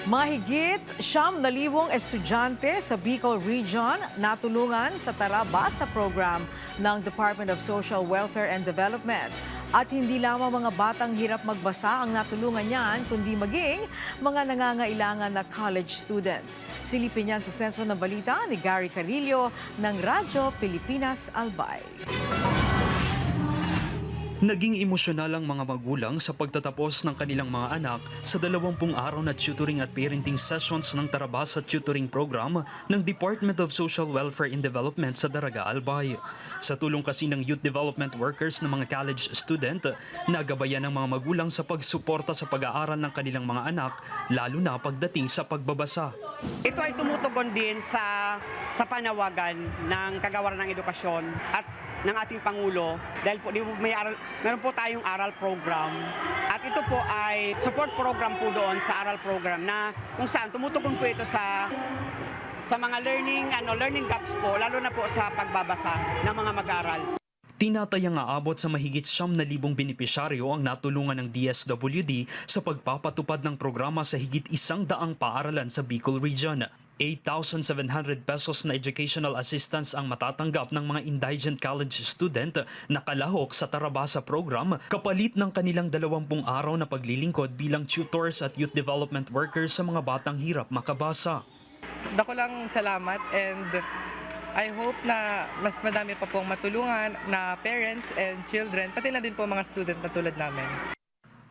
Mahigit 9,000 estudyante sa Bicol Region natulungan sa Taraba sa program ng Department of Social Welfare and Development. At hindi lamang mga batang hirap magbasa ang natulungan niyan, kundi maging mga nangangailangan na college students. Silipin yan sa sentro ng balita ni Gary Carillo ng Radyo Pilipinas Albay. Naging emosyonal ang mga magulang sa pagtatapos ng kanilang mga anak sa 20 araw na tutoring at parenting sessions ng Tarabasa Tutoring Program ng Department of Social Welfare and Development sa Daraga, Albay. Sa tulong kasi ng youth development workers ng mga college student, nagabayan ng mga magulang sa pagsuporta sa pag-aaral ng kanilang mga anak, lalo na pagdating sa pagbabasa. Ito ay tumutugon din sa panawagan ng Kagawaran ng Edukasyon at ng ating Pangulo dahil po meron po tayong aral program at ito po ay support program po doon sa aral program na kung saan tumutugon po ito sa mga learning gaps po, lalo na po sa pagbabasa ng mga mag-aaral. Tinatayang aabot sa mahigit 9,000 benepisyaryo ang natulungan ng DSWD sa pagpapatupad ng programa sa higit 100 paaralan sa Bicol Region. 8,700 pesos na educational assistance ang matatanggap ng mga indigent college student na kalahok sa Tarabasa program kapalit ng kanilang 20 araw na paglilingkod bilang tutors at youth development workers sa mga batang hirap makabasa. Dako lang salamat and I hope na mas madami pa pong matulungan na parents and children, pati na din po mga student na tulad namin.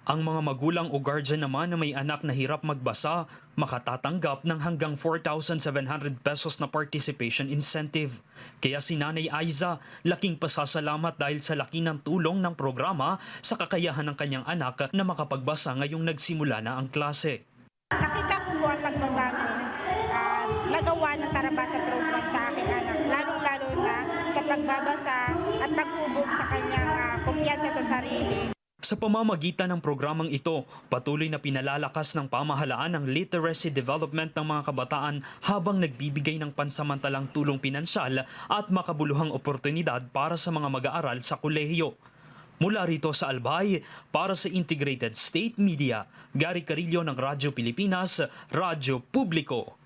Ang mga magulang o guardian naman na may anak na hirap magbasa, makatatanggap ng hanggang 4,700 pesos na participation incentive. Kaya si Nanay Aiza, laking pasasalamat dahil sa laki ng tulong ng programa sa kakayahan ng kanyang anak na makapagbasa ngayong nagsimula na ang klase. Nakita ko po ang pagbabago nagawa ng Tarabasa program sa aking anak, lalong-lalo na sa pagbabasa at pagtubog sa kanyang kumpiyansa sa sarili. Sa pamamagitan ng programang ito, patuloy na pinalalakas ng pamahalaan ang literacy development ng mga kabataan habang nagbibigay ng pansamantalang tulong pinansyal at makabuluhang oportunidad para sa mga mag-aaral sa kolehiyo. Mula rito sa Albay, para sa Integrated State Media, Gary Carillo ng Radyo Pilipinas, Radyo Publiko.